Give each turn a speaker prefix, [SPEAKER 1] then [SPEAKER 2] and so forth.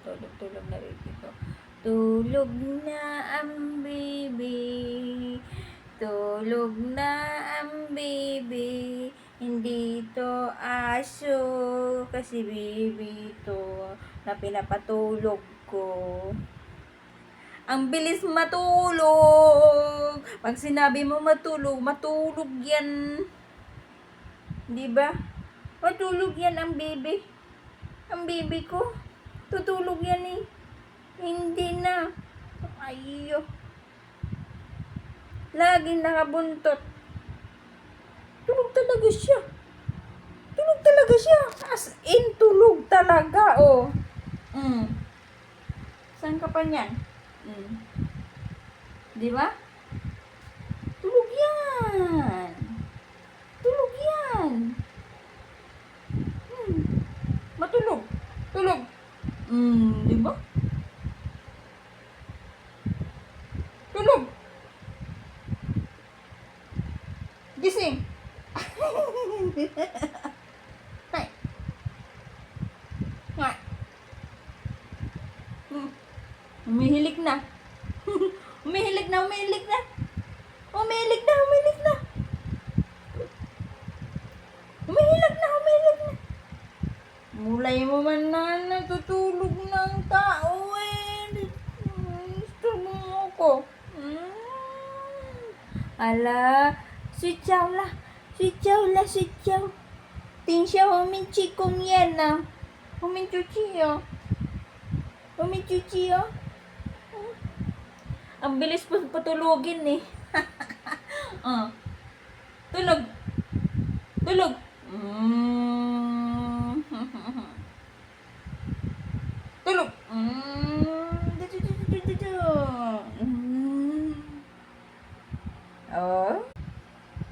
[SPEAKER 1] Tulog na baby ko. Tulog na ang baby. Tulog na ang baby. Hindi to aso. Kasi baby to na pinapatulog ko. Ang bilis matulog. Pag sinabi mo matulog, matulog yan. Di ba? Matulog yan ang baby. Ang baby ko. Tutulog yan eh. Hindi na. Ayo. Laging nakabuntot. Tulog talaga siya. Tulog talaga siya. As in, tulog talaga, oh. Saan ka pa niyan? Di ba? Tulog yan. Tulog yan. Matulog. Tulog. Di ba? Tulog. Gising. Hay. Nga. Umihilig na. Umihilig na. Umihilig na. Umihilig na. Umihilig na. Umihilig na. Umihilig na. Mulay mo man na natutulog ng tao eh. Gusto mo ako. Ala, si Chow la. Si Chow la, si Chow. Ting siya huminchi kong yan na. Huminchuchi oh. Huminchuchi oh. Ang bilis po patulogin eh. Tulog. Tulog. Tulog. Oh.